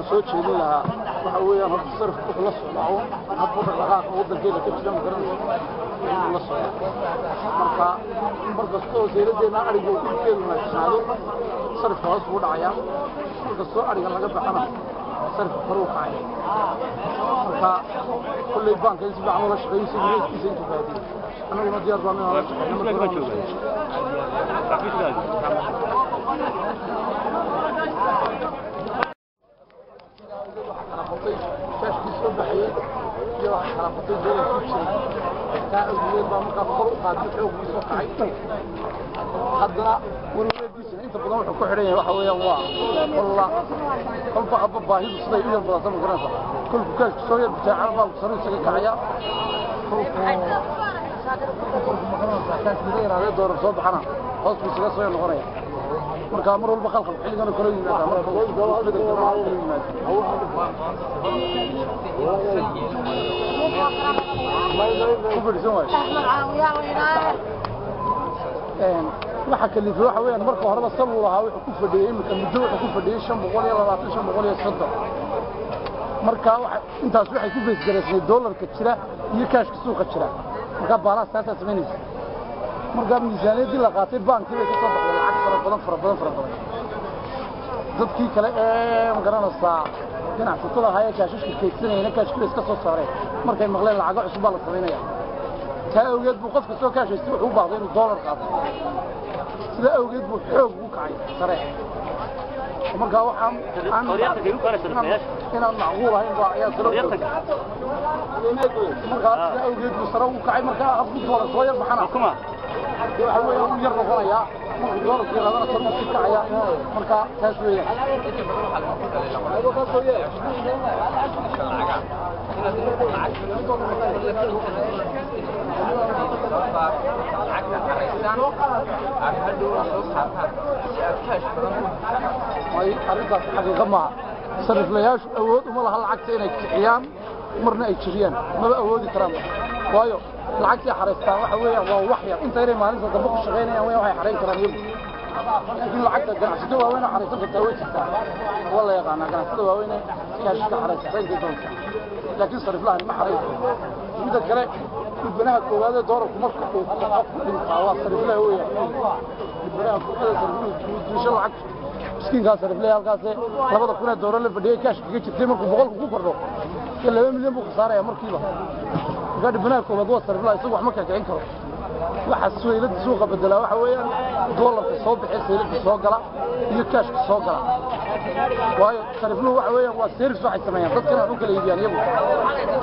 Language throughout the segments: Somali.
soo jeedin lahaa waxa weeyaan hada sarfku la socdo hadba dhaqaaqa wadankeena ka jira magaranaysa la socdo marka seeradeena ariga uu keelna saado sarfka hoos u dhacaya marka soo ariga laga baxana sarfka faruq ay marka kulli bank ay sida amal shaqeeyay inta inta baadi anaguna diyaar baan inaan la shaqeeyo كاش بيسوي بحيل يروح على خطوط دول الكوتشي كان الولاد بقى مقفل قاعد يحوق بيسوق عيد حضر والولاد بيسوي انت بدهم يحكوا حريه waxa weeyaan waa والله قلب ابا باهي sida iyo badan ma garanaysa كل كاش soo yar bitaacada baa sariir isaga kacaya كاش midayraade door soo baxana hoos isaga soo noqonaya marka mar walba khalqal xilligan kala yimaada marka way jawaab bedel kala yimaada waxa kale waxa weeyaan marka horeba sabab lahaa wuxuu ku fadhiyay imika muddo wuxuu ku fadhiyay 520 marka intaas waxay ku beesgareysay dollarka jira iyo kaashka suuqa jira marka baalaas taas sameynaysa marka miisaaniyadii la qaatay baankii ay ka soo baxday lacag fara badan dadkii kale ee magaranaysaa ganacsatada haya kaashashka kaydsanayna kaashka iska soo saareen markay maqleen lacag cusub baa la sameynaya taa awgeed buu qofka soo kaashaysto wuxuu u baahday inuu dollar qaato sida awgeed buu xoog u kacay sare marka waxaan inaan macquul ahayn baa ayaa soo marka sida awgeed buu sare u kacay marka afku dollar soo yar baxana waxa weeye uu yar noqonaya marka dollar kii laga soo kacaya marka taas weeye ay arrintaas xaqiiqo ma sariflayaashu awood uma laha lacagta inay kiciyaan marna ay jiriyaan maba awoodi karaan waayo lacagtii xareystaan waxa weeyaan waa wax yar inta inay maalinta dambe ku shaqeynayaan waxay xareyn karaan iyagu laakiin lacagta ganacsatada waaweyn xareysan kartaa way jirtaa wala yaqaana ganacsatada waaweyn kaashka xareysan intay doonto laakiin sariflahan ma xareysan mid kale ibnaha koowaad ee doorku marka uu ku dhintaa waa sariflaha weeyaan ibnaha koowaad sariflaha lacag مسكين كان صرف لي halkaas labada kun ee doolar la fadhiyay cash kaga jirtay markuu 100 ku kordho 2 milyan buu khasaaray markiiba gaadhi banaanka koobaad waa sarif laa isagu wax ma ka kicin karo waxa suuqyada suuqa bedela waxa weeyaan doolarka soo bixay seelada soo gala iyo cash soo gala waayo sariflu waxa weeyaan waa service waxay sameeyaan dadkana u kala iibiyaan iyagu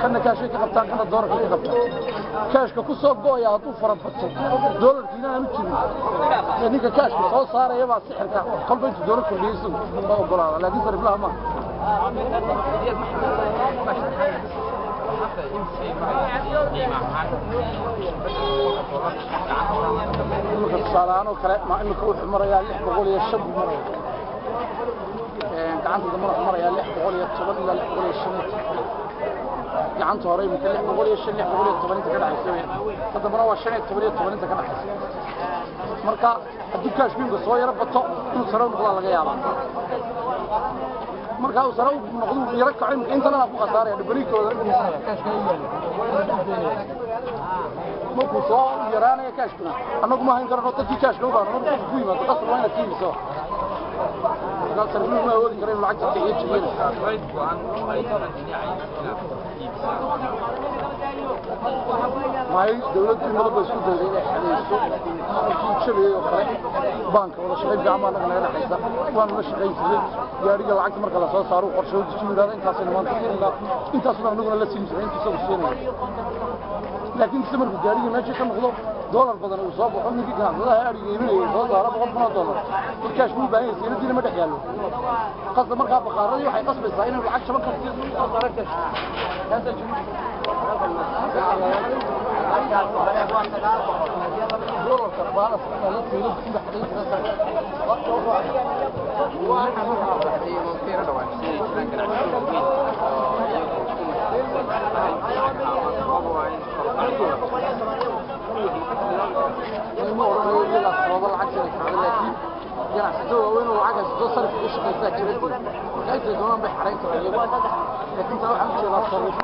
kana cash ka qabtaan kana doolarka ka qabtaan cash ku soo gooya haduu farabato doolarkiina aanu jirin ninka cash soo saaraya baa sixirka qalbi inta doolar kulliisu ma ogolaada laakiin sariflaha ma الصالان وكلا ما إنه كروح مريا اللي بقول يا الشب مريا كعنت مريا اللي بقول يا الشباب إلا اللي بقول يا الشمس كعنت هراي مثل اللي بقول يا الشن اللي بقول يا التمانين كده حيسوي هذا مرة والشن التمانين كده حيسوي مركا الدكاش بينقص صغير بطاق نصرون نقول على جيابا marka uu saraw noqdo yarka cilmi intana la ku qasaaray bariikooda markuu soo yaraanaya kaashkuna anagu ma hayn karno dadkii kaashka u baahan markuu ku yimaado qasab waa inaad tiimiso لا تربيه ما هو كريم العقد تحيي جميل ما هي دولة المرضى السود اللي حديثه شبيه وقرأ بنك ولا شيء جامعنا هنا حيسا وانا مش غير يا رجال العقد مركز أساس صاروا قرشوا تشيلوا هذا انت أصلا ما انت أصلا نقول لا سيمس انت سوي شيء لكن استمر في الجارية ما شيء كم خلاص دولار بدل وصاب وحنا في كلام لا هاري يمين دولار $400 الكاش مو باين سير دي ما دحياله قصد مركب بقاري وحي قصب الزاين والعكس مركب كثير قصارك هذا وين وعجز تصرف ايش كيف كده لكن تروح عند